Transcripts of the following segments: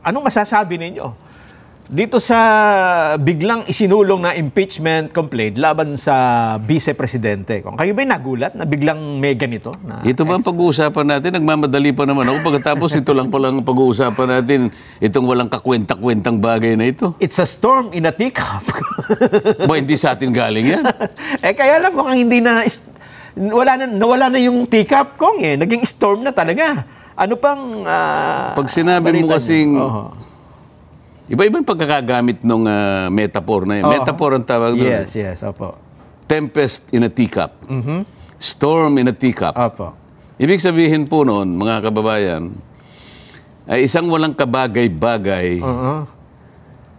anong masasabi ninyo dito sa biglang isinulong na impeachment complaint laban sa vice-presidente? Kung kayo ba'y nagulat na biglang may ganito? Ito ba ang pag-uusapan natin? Nagmamadali pa naman ako. Pagkatapos ito lang palang pag-uusapan natin, itong walang kakwenta-kwentang bagay na ito. It's a storm in a teacup. Ba, hindi sa atin galing yan? Kaya lang mukhang hindi na, nawala na yung teacup, Kong eh. Naging storm na talaga. Ano pang pag sinabi mo kasing iba-ibang pagkakagamit ng metaphor na yun. Metaphor ang tawag doon. Yes, opo. Tempest in a teacup. Storm in a teacup. Opo. Ibig sabihin po noon, mga kababayan, ay isang walang kabagay-bagay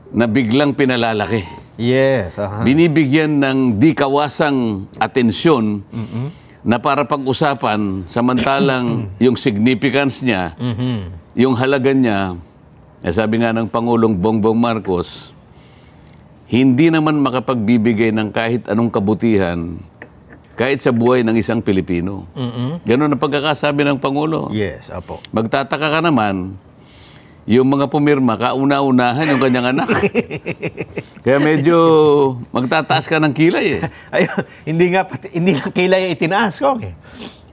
na biglang pinalalaki. Yes. Binibigyan ng di kawasang atensyon na para pag-usapan, samantalang yung significance niya, yung halaga niya, sabi nga ng Pangulong Bongbong Marcos, hindi naman makapagbibigay ng kahit anong kabutihan kahit sa buhay ng isang Pilipino. Ganun ang pagkakasabi ng Pangulo. Yes, apo. Magtataka ka naman, yung mga pumirma, kauna-unahan yung kanyang anak. Kaya medyo magtataas ka ng kilay eh. Ayun, hindi nga kilay itinaas ko eh.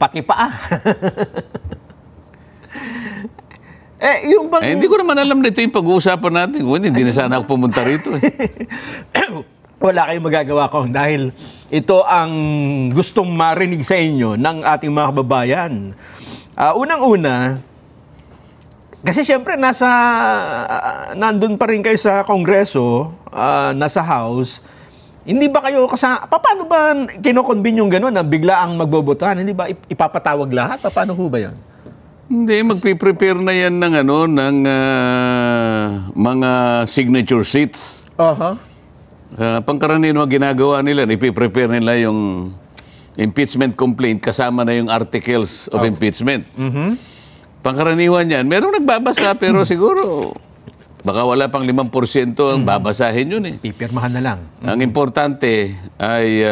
Pati paa. Yung bang... hindi ko naman alam na ito yung pag-uusapan natin. Hindi na sana ako pumunta rito eh. Wala kayong magagawa ko dahil ito ang gustong marinig sa inyo ng ating mga kababayan. Unang-una, kasi siyempre nandun pa rin kayo sa Kongreso, nasa House. Hindi ba kayo paano ba kinokonbin yung gano'n na bigla ang magbobotohan? Hindi ba ipapatawag lahat? Paano ho ba yan? Hindi, magpiprepare na yan ng mga signature sheets. Pangkaraniwan ang ginagawa nila, ipiprepare nila yung impeachment complaint kasama na yung articles of impeachment. Pangkaraniwan yan. Merong nagbabasa pero siguro baka wala pang 5% ang babasahin yun eh. Pipirmahan na lang. Ang importante ay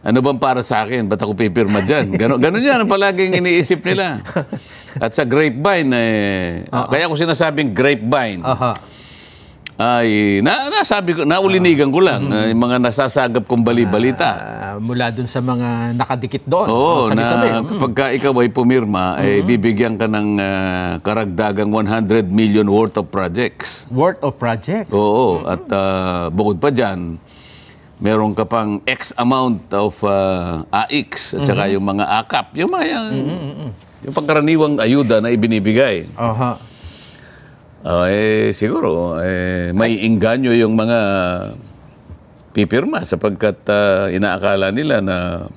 ano bang para sa akin? Ba't ako pipirma dyan? Ganon yan ang palaging iniisip nila. At sa grapevine, kaya ko sinasabing grapevine, ay, naulinigan ko lang, yung mga nasasagap kong bali-balita. Mula dun sa mga nakadikit doon. Oo, kapag ikaw ay pumirma, ay bibigyan ka ng karagdagang 100 million worth of projects. Worth of projects? Oo, at bukod pa dyan, meron ka pang X amount of AX at saka yung mga AKAP. Yung mga yung pangkaraniwang ayuda na ibinibigay. Siguro, may inganyo yung mga pipirma sapagkat inaakala nila na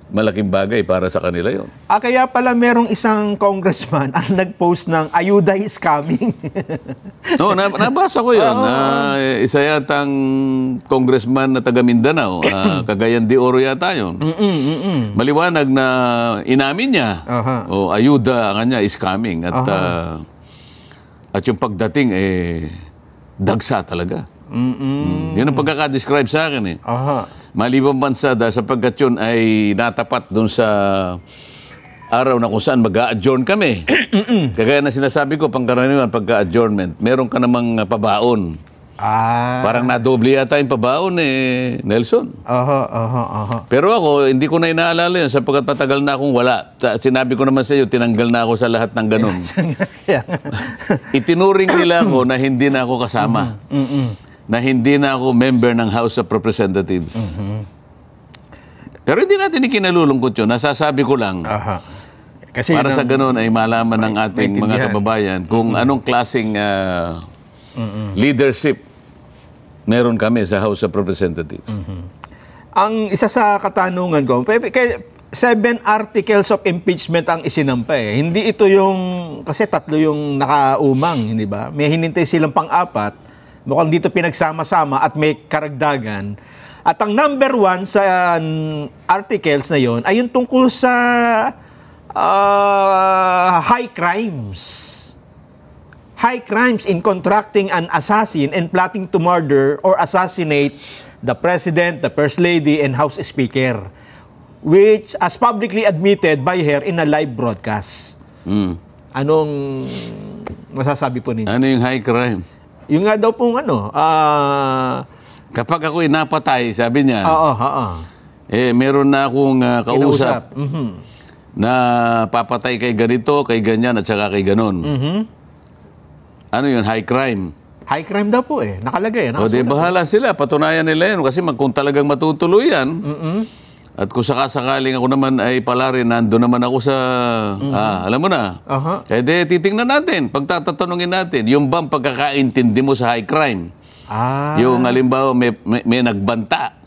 malaking bagay para sa kanila yun. Kaya pala merong isang congressman ang nag-post ng ayuda is coming. No, nabasa ko yun. Isa yatang congressman na taga Mindanao, Cagayan de Oro yata yun. Maliwanag na inamin niya, ayuda kanya is coming. At yung pagdating, dagsa talaga. Yun ang pagkaka-describe sa akin eh. Malibang bansa dahil sapagkat yun ay natapat doon sa araw na kung saan mag-a-adjourn kami. Kagaya na sinasabi ko, pangkaraniwan pagka-adjournment, meron ka namang pabaon. Parang nadoble yata yung pabaon Nelson. Pero ako, hindi ko na inaalala yun sapagkat matagal na akong wala. Sinabi ko naman sa iyo, tinanggal na ako sa lahat ng ganun. Itinuring nila ako na hindi na ako kasama. Na hindi na ako member ng House of Representatives. Pero hindi natin ikinalulungkot yun. Nasasabi ko lang, kasi para sa ganun ay malaman ng ating mga kababayan kung anong klaseng leadership meron kami sa House of Representatives. Ang isa sa katanungan ko, 7 articles of impeachment ang isinampa eh. Hindi ito yung, kasi 3 yung nakaumang, hindi ba? May hinintay silang pang-4. Mukhang dito pinagsama-sama at may karagdagan. At ang number 1 sa articles na yon ay yung tungkol sa high crimes. High crimes in contracting an assassin and plotting to murder or assassinate the President, the First Lady, and House Speaker, which as publicly admitted by her in a live broadcast. Anong masasabi po ninyo? Ano yung high crime? Yung nga daw pong Kapag ako'y napatay, sabi niya, oo. meron na akong kausap Mhm. na papatay kay ganito, kay ganyan, at saka kay ganon. Ano yun? High crime. High crime daw po nakalagay. O di bahala sila, patunayan nila yun. Kasi kung talagang matutuloy yan, at kung sakasakaling ako naman ay pala rin, nando naman ako sa, alam mo na, eh di titingnan natin, pagtatatanungin natin, yung bang pagkakaintindi mo sa high crime? Yung halimbawa may nagbanta.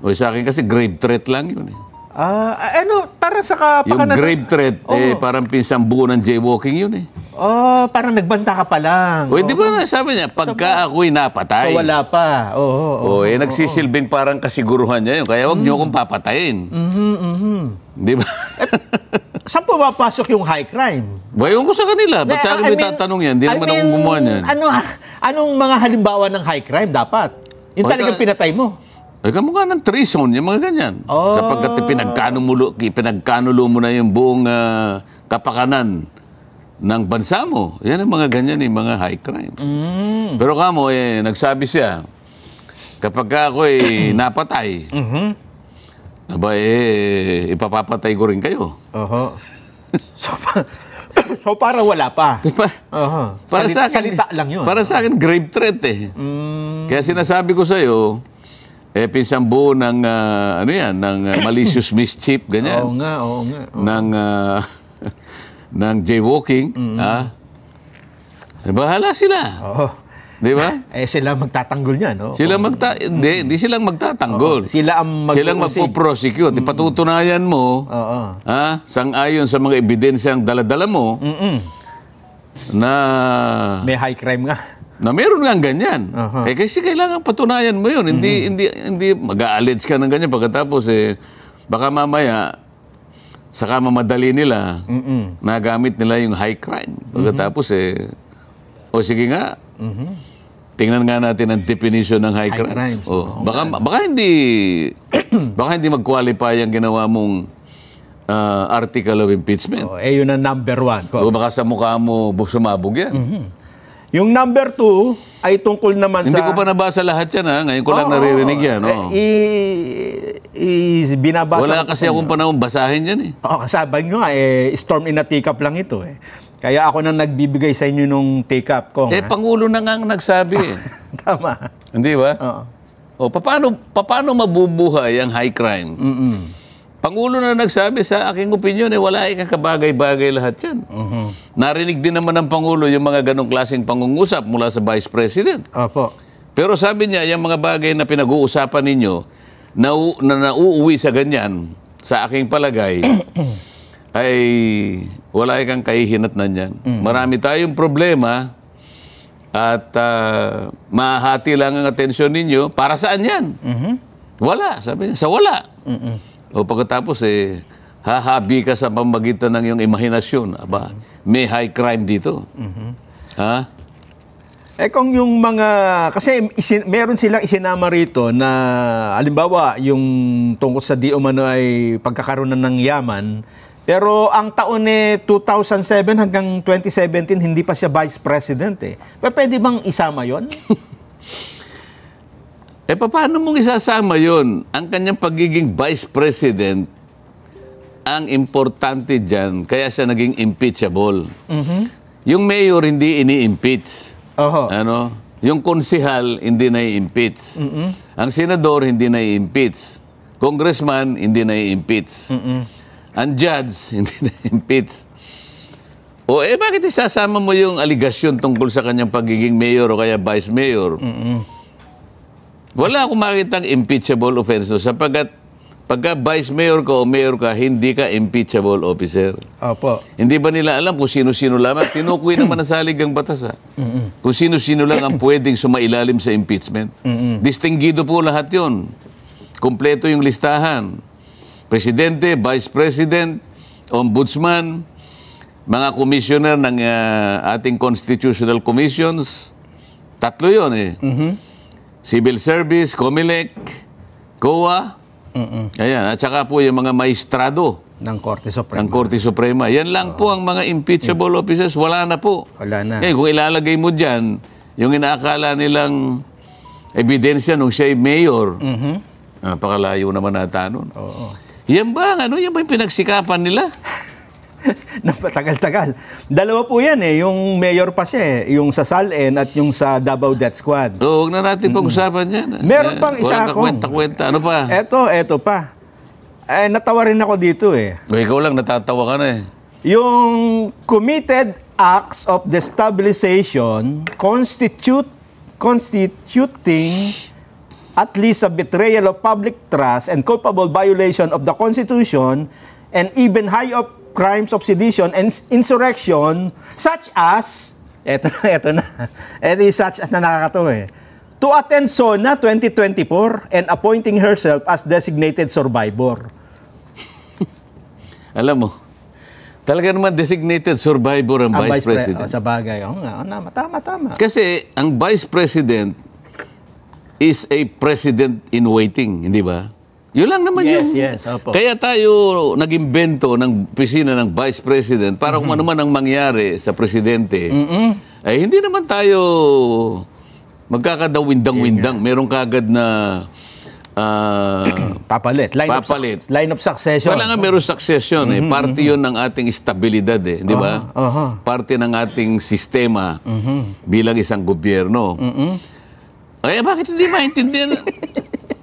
O sa akin kasi grave threat lang yun para sa yung kapakanan. grave threat, parang pinsang buo ng jaywalking yun Parang nagbanta ka pa lang. O, di ba sabi niya, pagka ako'y napatay. So wala pa. Nagsisilbing parang kasiguruhan niya yun. Kaya wag niyo akong papatayin. Di ba? Saan po papasok yung high crime? Bayon ko sa kanila. Ba't sa akin may tatanong yan? Hindi naman akong gumawa niyan. Anong mga halimbawa ng high crime dapat? Yung talagang pinatay mo? Ay, kamukha ng treason, yung mga ganyan. Sapagkat pinagkanulo mo na yung buong kapakanan ng bansa mo. Yan ang mga ganyan, yung mga high crimes. Pero kamo, nagsabi siya, kapag ako napatay, ipapapatay ko rin kayo. So para wala pa. Diba? Para sa akin, salita lang yun. Para sa akin, grave threat Kaya sinasabi ko sa'yo, pinsang buo ng, ng malicious mischief, ganyan. Oo nga. Ng jaywalking, bahala sila. Di ba? Sila magtatanggol niyan, no? Hindi silang magtatanggol. Sila ang Silang magpo-prosecute. Ipatutunayan mo, sang-ayon sa mga ebidensyang dala-dala mo, na may high crime nga. Na meron nga ganyan. Kasi kailangan patunayan mo yun. Hindi mag-a-allege ka ng ganyan. Pagkatapos, baka mamaya, saka mamadali nila, nagamit nila yung high crime. Pagkatapos, sige nga, tingnan nga natin ang definition ng high crime. Baka hindi mag-qualify ang ginawa mong article of impeachment. Yun ang number 1. O baka sa mukha mo sumabog yan. Yung number 2 ay tungkol naman Hindi ko pa nabasa lahat yan, Ngayon ko lang naririnig yan. Binabasa. Wala kasi akong panahon basahin yan Kasabi nyo nga, storm in a teacup lang ito Kaya ako nang nagbibigay sa inyo nung teacup ko. Pangulo na nga ang nagsabi Tama. Hindi ba? Paano mabubuhay ang high crime? Pangulo na nagsabi, sa aking opinion, wala kang kabagay-bagay lahat yan. Narinig din naman ng Pangulo yung mga ganong klaseng pangungusap mula sa Vice President. Pero sabi niya, yung mga bagay na pinag-uusapan ninyo, na nauuwi sa ganyan, sa aking palagay, ay wala kang kahihinatnan yan. Marami tayong problema at mahati lang ang atensyon ninyo. Para saan yan? Wala, sabi niya. Sa wala. O pagkatapos, hahabi ka sa pamagitan ng iyong imahinasyon. May high crime dito. Kung yung mga, kasi meron silang isinama rito na, halimbawa, yung tungkol sa di umano ay pagkakaroon ng yaman, pero ang taon 2007 hanggang 2017, hindi pa siya Vice President Pwede bang isama yon? Paano mong isasama yon? Ang kanyang pagiging Vice President, ang importante dyan, kaya siya naging impeachable. Yung mayor, hindi ini-impeach. Yung konsihal, hindi na-impeach. Ang senador, hindi na-impeach. Congressman, hindi na-impeach. Ang judge, hindi na-impeach. Bakit isasama mo yung aligasyon tungkol sa kanyang pagiging mayor o kaya vice mayor? Wala akong makitang impeachable offense sapagkat pagka vice mayor ka o mayor ka, hindi ka impeachable officer. Hindi ba nila alam kung sino-sino lamang? Tinukoy naman ang saligang batas. Kung sino-sino lang ang pwedeng sumailalim sa impeachment. Distinguido po lahat yon. Kompleto yung listahan. Presidente, Vice President, Ombudsman, mga commissioner ng ating constitutional commissions. Tatlo yun Civil Service, COMELEC, COA, ayan, at saka po yung mga maestrado ng Korte Suprema. Ng Korte Suprema. Yan lang po ang mga impeachable officers. Wala na po. Wala na. Eh, kung ilalagay mo dyan, yung inaakala nilang ebidensya nung siya ay mayor, napakalayo naman nata nun. Oo. Yan ba? Yan ba yung pinagsikapan nila? Napatagal-tagal. Dalawa po yan eh. Yung mayor pa siya eh. Yung sa SALN at yung sa Davao Death Squad. Huwag na natin pag-usapan yan. Meron pang isa akong. akong. Kwenta-kwenta. Ano pa? Eto pa. Natawa rin ako dito eh. Ikaw lang, natatawa ka na eh. Yung committed acts of destabilization constituting at least a betrayal of public trust and culpable violation of the Constitution and even high of crimes of sedition and insurrection such as, eto na, yung such as na nakakatawa eh, to attend SONA 2024 and appointing herself as designated survivor. Alam mo, talaga naman designated survivor ang Vice President. Sa bagay. Tama. Kasi ang Vice President is a president in waiting, hindi ba? Yun lang naman Yes, opo. Kaya tayo nag-imbento ng opisina ng Vice President para kung ano man ang mangyari sa presidente, ay hindi naman tayo magkakadawindang-windang. Meron kagad na papalit. Line of succession. Wala nga meron succession. Parte yun ng ating estabilidad eh. Di ba? Parte ng ating sistema bilang isang gobyerno. Kaya bakit hindi maintindihan?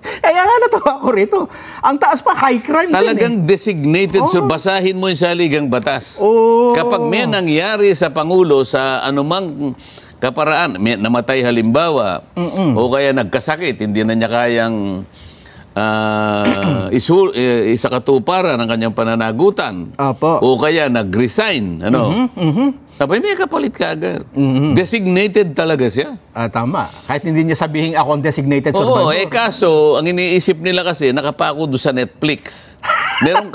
Kaya nga natawa ko rito. Ang taas pa, high crime Talagang din eh. designated. Basahin mo yung saligang batas. Oh. Kapag may nangyari sa Pangulo sa anumang kaparaan, may namatay halimbawa, o kaya nagkasakit, hindi na niya kayang isakatuparan ng kanyang pananagutan. Apo. O kaya nag-resign. Tapos may kapalit ka agad. Designated talaga siya. Tama. Kahit hindi niya sabihin ako ang designated survivor. Oo, kaso, ang iniisip nila kasi, nakapako doon sa Netflix. Meron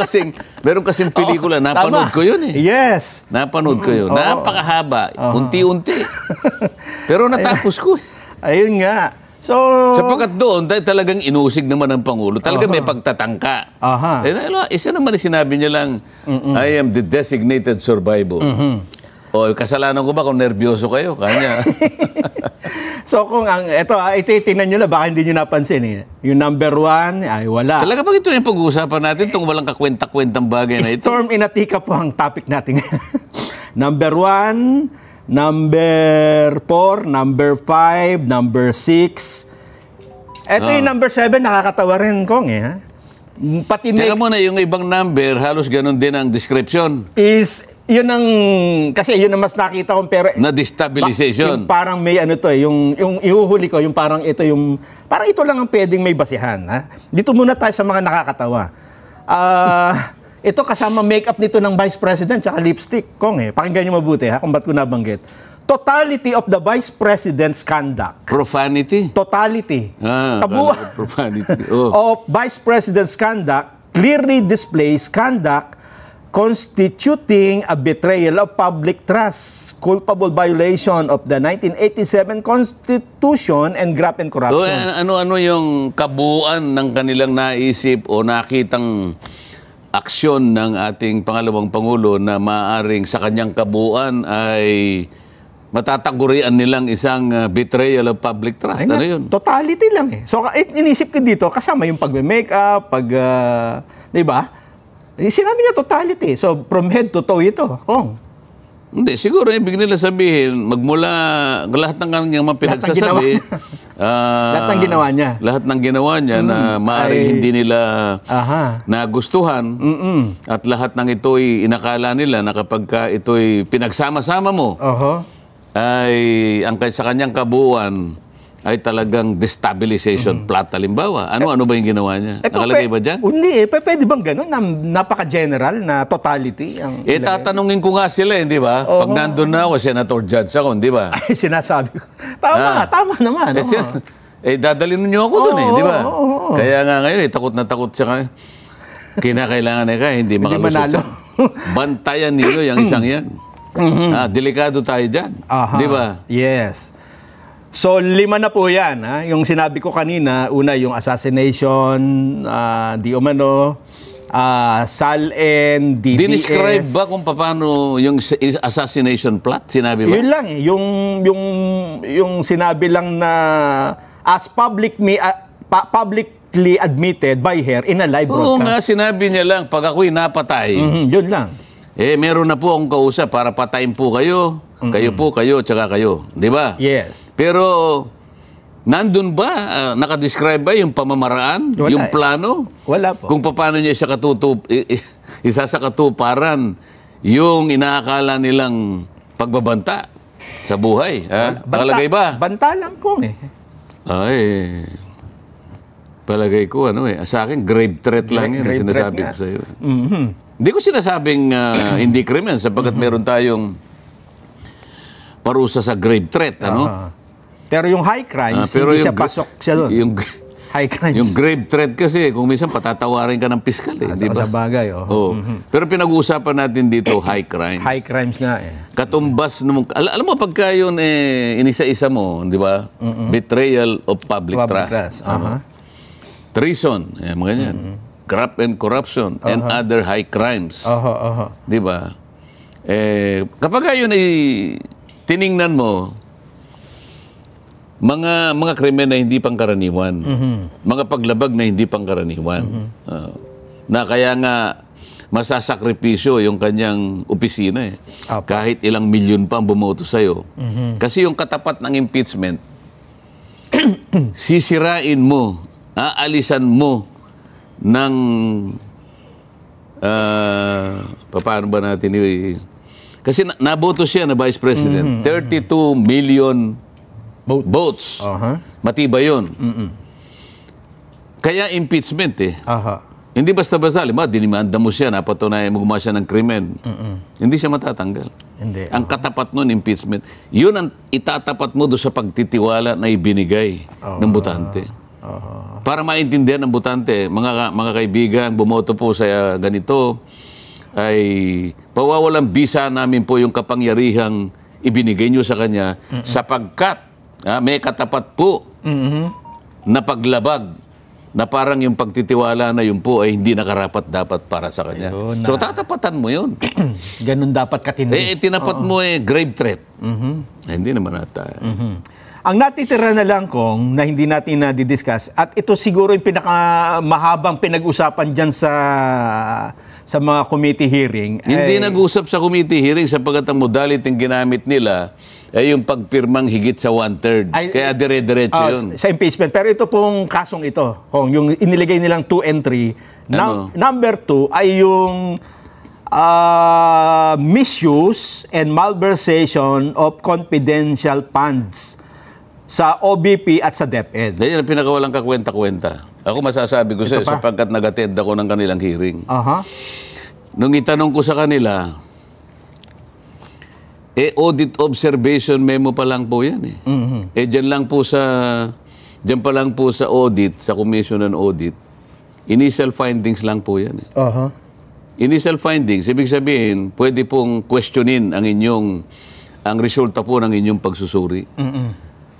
kasing pelikula, napanood ko yun eh. Yes. Napanood ko yun. Napakahaba. Unti-unti. Pero natapos ko. Ayun nga. So, sapagkat doon, dahil talagang inusig naman ng Pangulo, talagang may pagtatangka. Isa naman sinabi niya lang, I am the designated survivor. O, kasalanan ko ba kung nervyoso kayo? Kanya. So, kung ititingnan nyo na, baka hindi nyo napansin eh. Yung number 1, ay wala. Talaga ba ito yung pag-uusapan natin, itong walang kakwenta-kwentang bagay na ito? Storm in Atika po ang topic natin. Number 1, number 4, number 5, number 6. Ito yung number 7, nakakatawa rin, Kong eh. Pati teka muna, yung ibang number, halos ganun din ang description. Yun ang, kasi yun ang mas nakita kong pero na destabilization. Yung parang may yung ihuhuli ko, yung parang ito lang ang pwedeng may basihan. Ha? Dito muna tayo sa mga nakakatawa. Ito kasama make-up nito ng Vice President tsaka lipstick, Kong eh. Pakinggan nyo mabuti ha, kung ba't ko nabanggit. Totality of the Vice President's conduct. Profanity? Totality. Kabuuan profanity. Of Vice President's conduct clearly displays conduct constituting a betrayal of public trust, culpable violation of the 1987 Constitution, and graft and corruption. Ano yung kabuuan ng kanilang naisip o nakitang aksyon ng ating pangalawang Pangulo na maaaring sa kanyang kabuuan ay matatagurian nilang isang betrayal of public trust? Ano yun? Totality lang eh. So, inisip ko dito, kasama yung pag-makeup, di ba? Sinabi niya totality. So, from head to toe ito. Hindi, siguro ibig nila sabihin, magmula lahat ng kanyang mga pinagsasabi, lahat ng ginawa niya. Lahat ng ginawa niya na maaaring hindi nila nagustuhan at lahat ng ito'y inakala nila na kapag ito'y pinagsama-sama mo, ay sa kanyang kabuuan ay talagang destabilization plot halimbawa. Ano ba yung ginawa niya? Nakalagay ba dyan? Hindi eh. Pwede bang gano'n? Napaka-general na totality? Tatanungin ko nga sila, hindi ba? Pag nandun na ako, senator judge ako, hindi ba? Ay, sinasabi ko. Tama naman. Dadalhin niyo ako dun eh, di ba? Kaya nga ngayon, takot na takot siya. Kinakailangan hindi makalusot. Bantayan niyo yung isang yan. Delikado tayo dyan. Di ba? Yes. So, 5 na po yan. Ha? Yung sinabi ko kanina, una yung assassination, di umano, SALN, DDS. Dinescribe ba kung paano yung assassination plot? Sinabi ba? Yun lang eh. Yung sinabi lang na as publicly admitted by her in a live broadcast. Oo nga, sinabi niya lang, pag ako'y napatay, Yun lang. meron na po akong kausap para patayin po kayo. Kayo, tsaka kayo. Di ba? Yes. Pero, nandun ba? Nakadescribe ba yung pamamaraan? Wala yung plano? Wala po. Kung paano niya isa sa katuparan yung inaakala nilang pagbabanta sa buhay. Nakalagay ba? Banta lang po eh. Ay, palagay ko, sa akin, grave threat lang yan. Grave Sinasabi threat ko sa'yo. Hindi ko sinasabing hindi krimen sapagkat meron tayong parusa sa grave threat, Pero yung high crimes, pero hindi yung siya pasok siya doon. High crimes. Yung grave threat kasi, kung minsan patatawarin ka ng piskal di ba? Sa bagay, Oo. Pero pinag-uusapan natin dito, high crimes. High crimes nga eh. Katumbas naman, alam mo, pagka yun, inisa-isa mo, di ba? Betrayal of public trust. Treason, mga ganyan. Graft and corruption, and other high crimes. Di ba? Kapag yun ay tiningnan mo, mga krimen na hindi pangkaraniwan, mga paglabag na hindi pangkaraniwan, na kaya nga masasakripisyo yung kanyang opisina kahit ilang milyon pa ang bumoto sa'yo. Kasi yung katapat ng impeachment, sisirain mo, aalisan mo ng paano ba natin kasi naboto siya na Vice President, 32 million votes. Matibay yun. Kaya impeachment Hindi basta-basta, dinimanda mo siya, napatunayan mo gumawa siya ng krimen. Hindi siya matatanggal. Hindi. Ang katapat nun, impeachment. Yun ang itatapat mo doon sa pagtitiwala na ibinigay ng butante. Para maintindihan ng butante, mga kaibigan, bumoto po sa ganito, ay pawawalang bisa namin po yung kapangyarihang ibinigay nyo sa kanya sapagkat may katapat po na paglabag na parang yung pagtitiwala na yun po ay hindi nakarapat dapat para sa kanya. So tatapatan mo yun. Ganun dapat katindi. Tinapat mo grave threat. Hindi naman ata. Ang natitira na lang kung na hindi natin na-discuss at ito siguro yung pinakamahabang pinag-usapan dyan sa mga committee hearing. Hindi nag-usap sa committee hearing sapagkat ang modality yung ginamit nila ay yung pagpirmang higit sa 1/3. Kaya dire-diretso yun. Sa impeachment. Pero ito pong kasong ito, kung yung iniligay nilang 2 and 3, number 2 ay yung misuse and malversation of confidential funds sa OBP at sa DepEd. Yan ang pinakawalang kakwenta-kwenta. Ako masasabi ko sa'yo sapagkat nag-attend ako ng kanilang hearing. Nung itanong ko sa kanila, audit observation memo pa lang po yan dyan pa lang po sa audit, sa Commission on Audit, initial findings lang po yan Initial findings, ibig sabihin, pwede pong questionin ang resulta po ng inyong pagsusuri.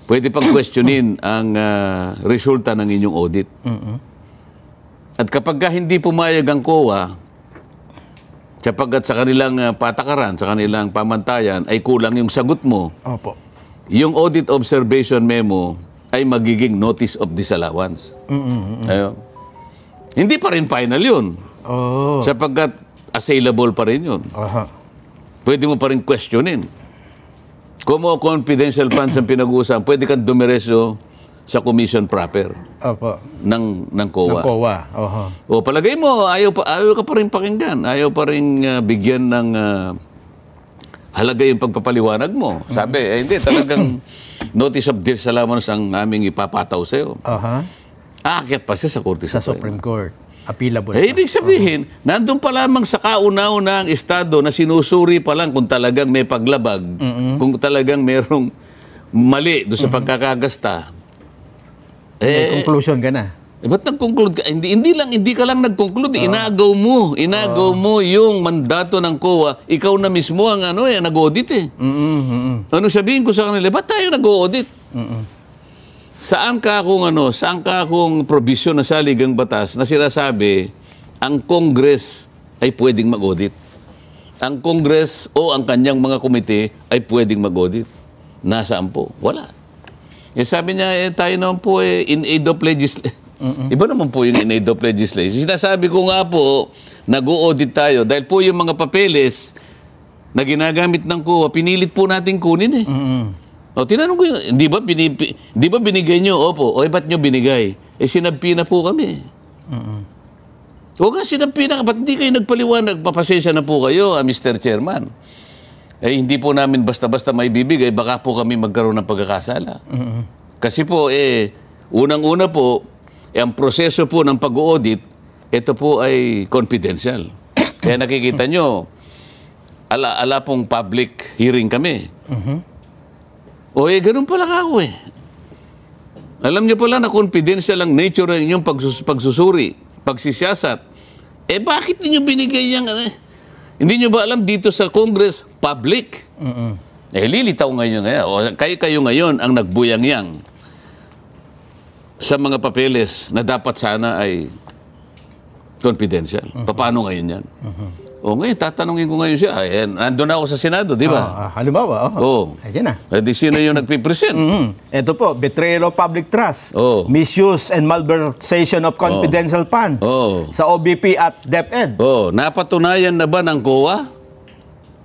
Pwede pang questionin ang resulta ng inyong audit. At kapag hindi pumayag ang COA, sapagkat sa kanilang patakaran, sa kanilang pamantayan, ay kulang yung sagot mo, yung audit observation memo ay magiging notice of disallowance. Hindi pa rin final yun. Sapagkat assailable pa rin yun. Pwede mo pa rin questionin. Kung mo confidential funds ang pinag-uusapan, pwede kang dumiretso sa commission proper ng COA. O palagay mo, ayaw ka pa rin pakinggan. Ayaw pa rin bigyan ng halaga yung pagpapaliwanag mo. Sabi, hindi, talagang notice of disallowance ang aming ipapataw sa'yo. Aakyat pa siya sa Korte Sa Supreme Court. Appealable. Ibig sabihin, nandun pa lamang sa kauna-una ang estado na sinusuri pa lang kung talagang may paglabag, kung talagang merong mali doon sa pagkakagasta. May conclusion ka na. Ba't nag-conclude ka? Hindi ka lang nag-conclude. Inagaw mo yung mandato ng COA. Ikaw na mismo ang nag-audit Anong sabihin ko sa kanila? Ba't tayo nag-audit? Saan ka akong provision na saligang batas na sinasabi ang Congress ay pwedeng mag-audit. Ang Congress o ang kanyang mga komite ay pwedeng mag-audit. Nasaan po? Wala. Sabi niya, tayo naman po in aid of legislation. Iba naman po yung in aid of legislation. Sinasabi ko nga po, nag-audit tayo dahil po yung mga papeles na ginagamit ng COA, pinilit po natin kunin eh. O, tinanong ko yun, di ba binigay nyo? Opo. O, ba't nyo binigay? Sinabpi na po kami. O nga, sinabpi na, ba't hindi kayo nagpaliwanag? Papasensya na po kayo, Mr. Chairman. Hindi po namin basta-basta may bibigay, baka po kami magkaroon ng pagkakasala. Kasi po, unang-una po, ang proseso po ng pag-audit, ito po ay confidential. Kaya nakikita nyo, ala pong public hearing kami. O ganun pala ako Alam nyo pala na confidential ang nature ng inyong pagsusuri, pagsisiyasat. Bakit ninyo binigay yan? Hindi nyo ba alam dito sa Congress, public? Lilitaw ngayon. Kayo ngayon ang nagbuyang-yang sa mga papeles na dapat sana ay confidential. Paano ngayon yan? Ngayon, tatanungin ko ngayon siya. Nandun ako sa Senado, di ba? Halimbawa, Ayan na. Sino yung nagpipresent? Ito po, betrayal of public trust, misuse and malversation of confidential funds sa OBP at DepEd. Napatunayan na ba ng COA?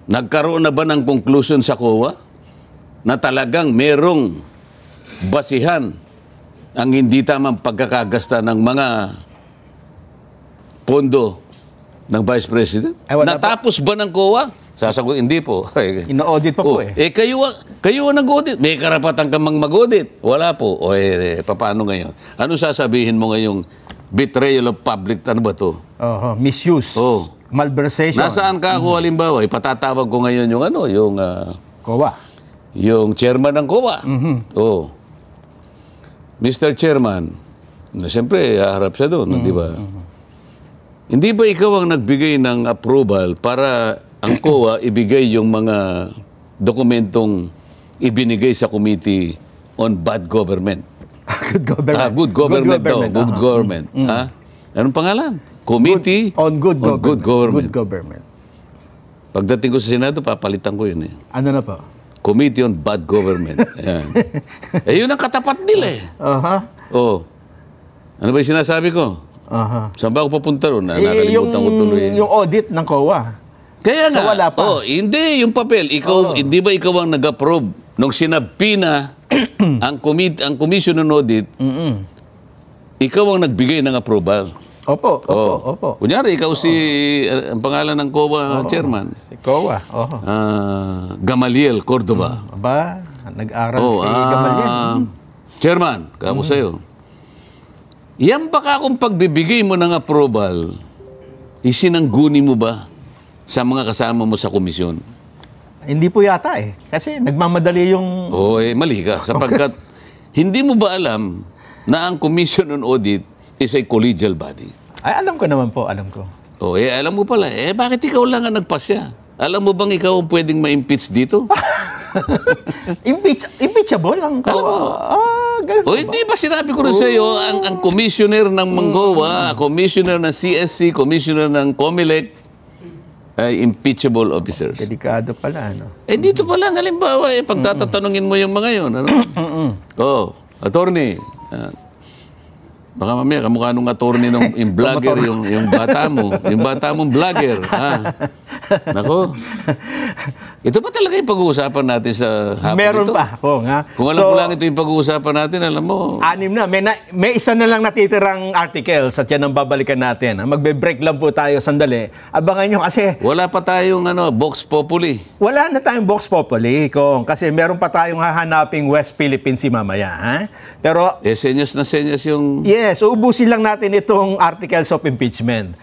Nagkaroon na ba ng conclusion sa COA na talagang merong basihan ang hindi tamang pagkakagasta ng mga pondo ng Vice President? Natapos ba ng COA? Sasagot, hindi po. Ino-audit pa po Kayo ang nag-audit. May karapatan kang mag-audit. Wala po. Paano ngayon? Ano sasabihin mo ngayong betrayal of public, ano ba to? Misuse. Malversation. Nasaan ka ako halimbawa? Patatawag ko ngayon yung COA. Yung chairman ng COA. Mr. Chairman, siyempre, haharap siya doon, di ba? Hindi ba ikaw ang nagbigay ng approval para ang COA ibigay yung mga dokumentong ibinigay sa Committee on Bad Government? Good government. Good government. Good government. Anong pangalan? Committee on Good Government. Good Government. Pagdating ko sa Senado, papalitan ko yun Ano na po? Committee on Bad Government. Yun ang katapat nila Ano ba yung sinasabi ko? Saan ba ako papunta ron? Nakalimutan ko tuloy. Yung audit ng COA. Kaya nga. Wala pa. Hindi, yung papel. Hindi ba ikaw ang nag-approve nung sinabpi na ang Commission on Audit, ikaw ang nagbigay ng approval. Opo. Kunyari, ikaw ang pangalan ng COA chairman. Si COA. Gamaliel Cordoba. Nag-aral si Gamaliel. Chairman, kako sa'yo. Yan baka kung pagbibigay mo ng approval, isinangguni mo ba sa mga kasama mo sa komisyon? Hindi po yata Kasi nagmamadali yung... Mali ka. Sapagkat hindi mo ba alam na ang Commission on Audit is a collegial body? Alam ko naman po, alam ko. Alam mo pala. Bakit ikaw lang ang nagpasya? Alam mo bang ikaw ang pwedeng ma-impeach dito? Impeachable lang. Hindi ba sinabi ko rin sa iyo, ang commissioner ng Mangowa, commissioner ng CSC, commissioner ng COMELEC, ay impeachable officers. Delikado pala, dito pa lang, halimbawa, pagtatatanungin mo yung mga yun. Attorney, baka mamaya, kamukha nung attorney yung vlogger, yung bata mo. Yung bata mong vlogger. Nako. Ito ba talaga yung pag-uusapan natin sa hapon Meron ito? pa. Kung alam ko lang ito yung pag-uusapan natin, alam mo. 6 na. May isa na lang natitirang articles at yan ang babalikan natin. Magbe-break lang po tayo sandali. Abangan nyo kasi... Wala pa tayong Vox Populi. Wala na tayong Vox Populi, kasi meron pa tayong hahanaping West Philippine Sea mamaya. Pero... Senyas na senyas yung... Yes, ubusin lang natin itong articles of impeachment.